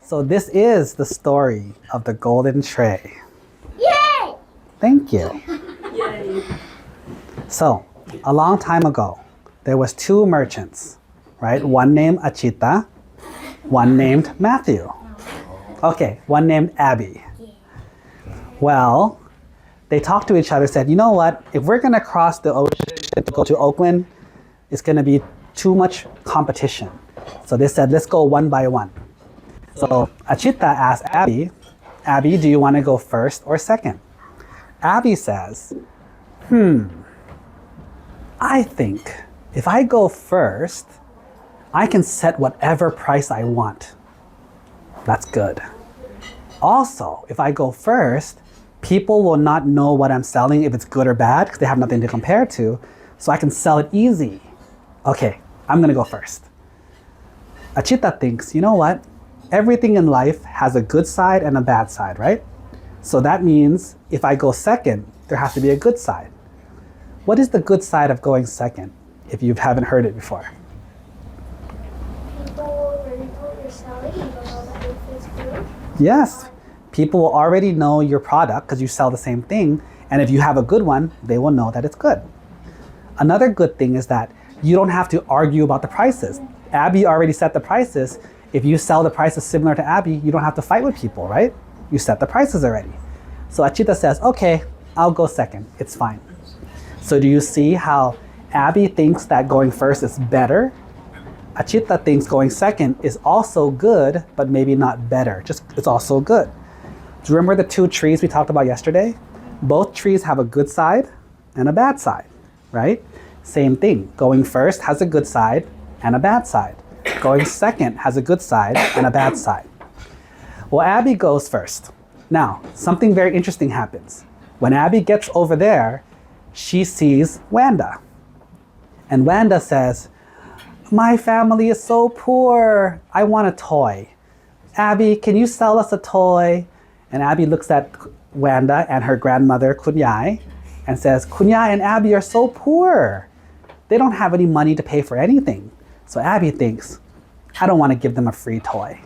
So this is the story of the golden tray. Yay! Thank you. Yay. So, a long time ago, there was two merchants, right? One named Achita, one named Matthew. Okay, one named Abby. Well, they talked to each other, said, you know what? If we're gonna cross the ocean to go to Oakland, it's gonna be too much competition. So they said, let's go one by one. So Achita asked Abby, Abby, do you wanna go first or second? Abby says, I think if I go first, I can set whatever price I want. That's good. Also, if I go first, people will not know what I'm selling, if it's good or bad, because they have nothing to compare to, so I can sell it easy. Okay, I'm gonna go first. Achita thinks, you know what? Everything in life has a good side and a bad side, right? So that means if I go second, there has to be a good side. What is the good side of going second, if you haven't heard it before? People already know what you're selling, you don't know that if it's good. Yes, people will already know your product because you sell the same thing, and if you have a good one, they will know that it's good. Another good thing is that you don't have to argue about the prices. Abby already set the prices. If you sell the prices similar to Abby, you don't have to fight with people, right? You set the prices already. So Achita says, okay, I'll go second, it's fine. So do you see how Abby thinks that going first is better? Achita thinks going second is also good, but maybe not better, just it's also good. Do you remember the two trees we talked about yesterday? Both trees have a good side and a bad side, right? Same thing, going first has a good side and a bad side. Going second has a good side and a bad side. Well, Abby goes first. Now, something very interesting happens. When Abby gets over there, she sees Wanda. And Wanda says, my family is so poor. I want a toy. Abby, can you sell us a toy? And Abby looks at Wanda and her grandmother, Kunyai, and says, Kunyai and Abby are so poor. They don't have any money to pay for anything. So Abby thinks, I don't want to give them a free toy.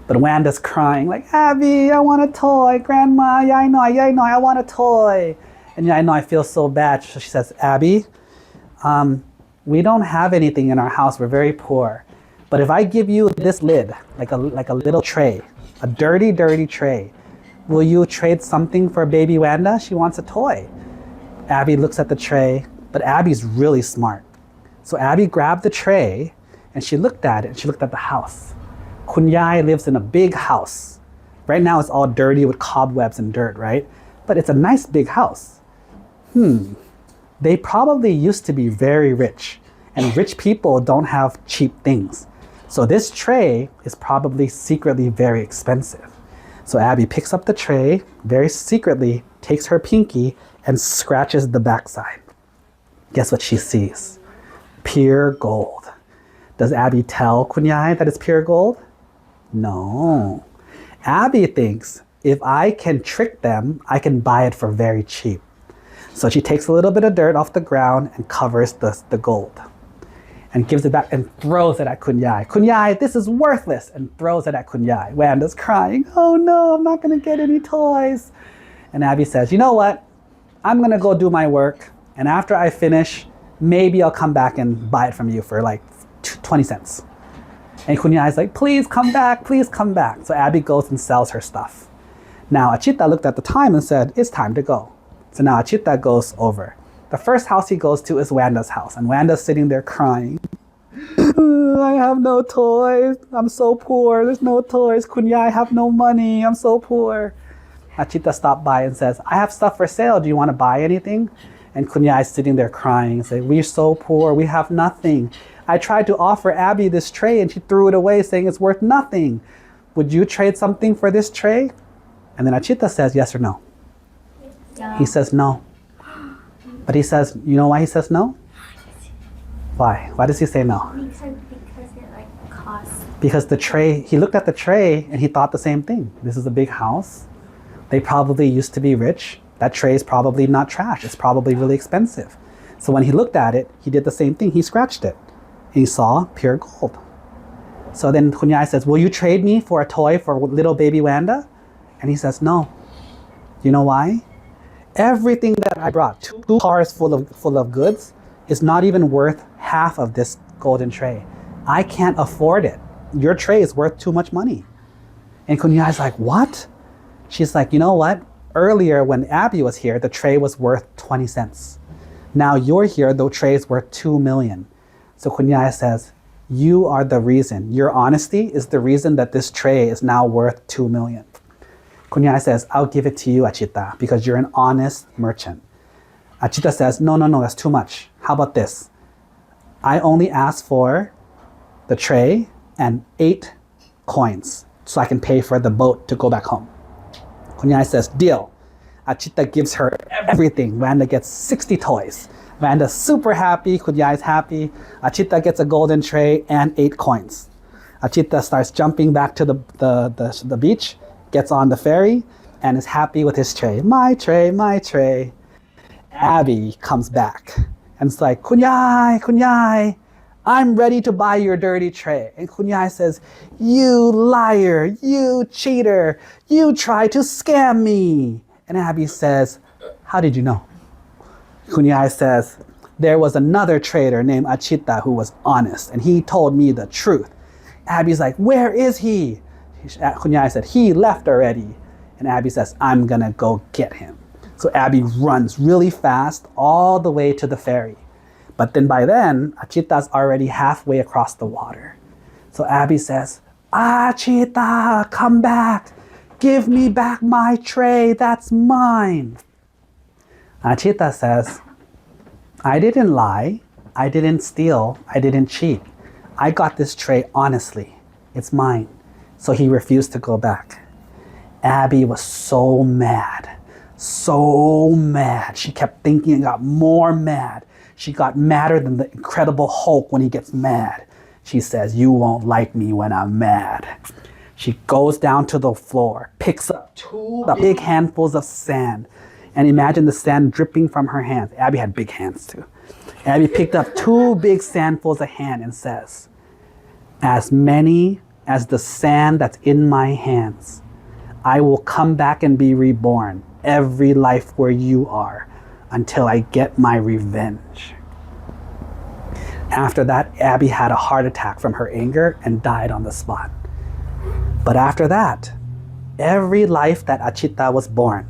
But Wanda's crying like, Abby, I want a toy. Grandma, yeah, I know, I want a toy. And yeah, I know, I feel so bad. So she says, Abby, we don't have anything in our house. We're very poor. But if I give you this lid, like a little tray, a dirty, dirty tray, will you trade something for baby Wanda? She wants a toy. Abby looks at the tray, but Abby's really smart. So Abby grabbed the tray and she looked at it and she looked at the house. Kunyai lives in a big house. Right now it's all dirty with cobwebs and dirt, right? But it's a nice big house. They probably used to be very rich, and rich people don't have cheap things. So this tray is probably secretly very expensive. So Abby picks up the tray, very secretly takes her pinky and scratches the backside. Guess what she sees? Pure gold. Does Abby tell Kunyai that it's pure gold? No. Abby thinks if I can trick them, I can buy it for very cheap. So she takes a little bit of dirt off the ground and covers the gold and gives it back and throws it at Kunyai. Kunyai, this is worthless, and throws it at Kunyai. Wanda's crying, oh no, I'm not gonna get any toys. And Abby says, you know what? I'm gonna go do my work, and after I finish, maybe I'll come back and buy it from you for like 20 cents. And Kunyai's like, please come back, please come back. So Abby goes and sells her stuff. Now Achita looked at the time and said, it's time to go. So now Achita goes over. The first house he goes to is Wanda's house, and Wanda's sitting there crying. I have no toys, I'm so poor, there's no toys. Kunyai, I have no money, I'm so poor. Achita stopped by and says, I have stuff for sale, do you want to buy anything? And Kunyai's sitting there crying, saying, we're so poor, we have nothing. I tried to offer Abby this tray and she threw it away saying it's worth nothing. Would you trade something for this tray? And then Achita says yes or no. Yeah. He says no. But he says, you know why he says no? Why? Why does he say no? Because it like costs. Because the tray, he looked at the tray and he thought the same thing. This is a big house. They probably used to be rich. That tray is probably not trash. It's probably really expensive. So when he looked at it, he did the same thing. He scratched it. And he saw pure gold. So then Kunyai says, will you trade me for a toy for little baby Wanda? And he says, no. You know why? Everything that I brought, 2 cars full of goods, is not even worth half of this golden tray. I can't afford it. Your tray is worth too much money. And Kunyai's like, what? She's like, you know what? Earlier when Abby was here, the tray was worth 20 cents. Now you're here, the tray is worth 2 million. So Kunyai says, you are the reason. Your honesty is the reason that this tray is now worth 2 million. Kunyai says, I'll give it to you, Achita, because you're an honest merchant. Achita says, no, that's too much. How about this? I only asked for the tray and 8 coins so I can pay for the boat to go back home. Kunyai says, deal. Achita gives her everything. Wanda gets 60 toys. Wanda's super happy. Kunyai's happy. Achita gets a golden tray and 8 coins. Achita starts jumping back to the beach, gets on the ferry, and is happy with his tray. My tray, my tray. Abby comes back and it's like, Kunyai, I'm ready to buy your dirty tray. And Kunyai says, you liar, you cheater, you tried to scam me. And Abby says, how did you know? Kunyai says, there was another trader named Achita who was honest and he told me the truth. Abby's like, where is he? Kunyai said, he left already. And Abby says, I'm gonna go get him. So Abby runs really fast all the way to the ferry. But then by then, Achita's already halfway across the water. So Abby says, Achita, come back. Give me back my tray, that's mine. Achita says, I didn't lie, I didn't steal, I didn't cheat. I got this tray honestly, it's mine. So he refused to go back. Abby was so mad. She kept thinking and got more mad. She got madder than the Incredible Hulk when he gets mad. She says, you won't like me when I'm mad. She goes down to the floor, picks up 2 big handfuls of sand, and imagine the sand dripping from her hands. Abby had big hands too. Abby picked up 2 big sandfuls of hand and says, as many as the sand that's in my hands, I will come back and be reborn every life where you are until I get my revenge. After that, Abby had a heart attack from her anger and died on the spot. But after that, every life that Achita was born,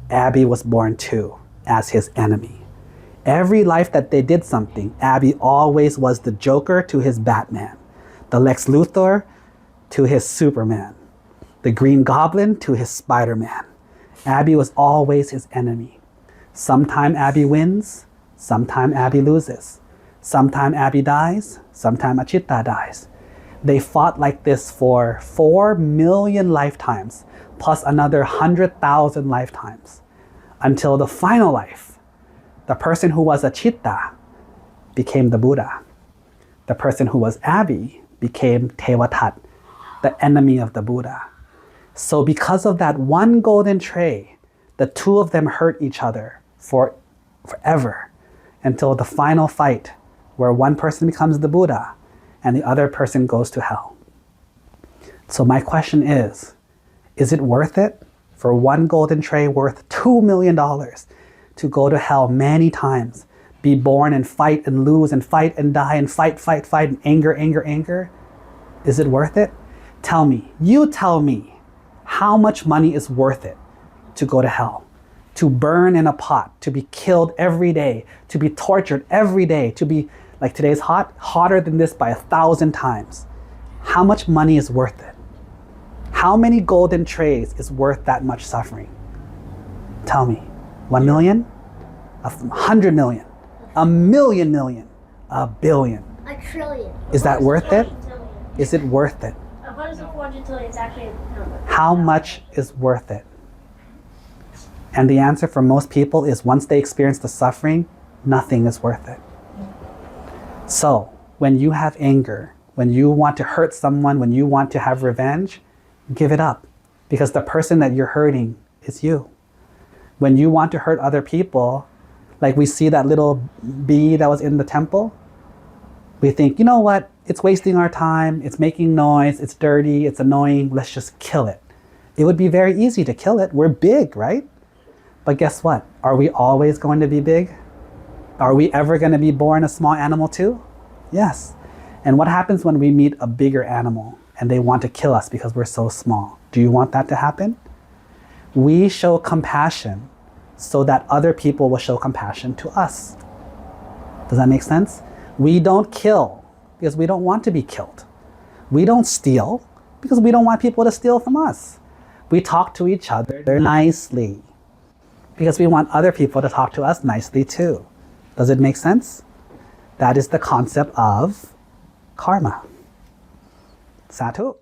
Abby was born too, as his enemy. Every life that they did something, Abby always was the Joker to his Batman, the Lex Luthor to his Superman, the Green Goblin to his Spider-Man. Abby was always his enemy. Sometime Abby wins, sometime Abby loses. Sometime Abby dies, sometime Achita dies. They fought like this for 4 million lifetimes, plus another 100,000 lifetimes, until the final life, the person who was Achita became the Buddha. The person who was Abby became Tewatat, the enemy of the Buddha. So because of that one golden tray, the 2 of them hurt each other forever, until the final fight where one person becomes the Buddha and the other person goes to hell. So my question is it worth it for one golden tray worth $2 million to go to hell many times, be born and fight and lose and fight and die and fight and anger? Is it worth it? Tell me, you tell me, how much money is worth it to go to hell? To burn in a pot, to be killed every day, to be tortured every day, to be, like today's hotter than this by 1,000 times. How much money is worth it? How many golden trays is worth that much suffering? Tell me. 1 million? 100 million? 1,000,000 million? 1 billion? A trillion. Is that worth it? Is it worth it? What is the 400 trillion? It's actually a number. How much is worth it? And the answer for most people is once they experience the suffering, nothing is worth it. So when you have anger, when you want to hurt someone, when you want to have revenge, give it up, because the person that you're hurting is you. When you want to hurt other people, like we see that little bee that was in the temple, we think, you know what, it's wasting our time, it's making noise, it's dirty, it's annoying, let's just kill it. It would be very easy to kill it. We're big, right? But guess what? Are we always going to be big? Are we ever going to be born a small animal too? Yes. And what happens when we meet a bigger animal and they want to kill us because we're so small? Do you want that to happen? We show compassion so that other people will show compassion to us. Does that make sense? We don't kill because we don't want to be killed. We don't steal because we don't want people to steal from us. We talk to each other nicely because we want other people to talk to us nicely too. Does it make sense? That is the concept of karma. Satu.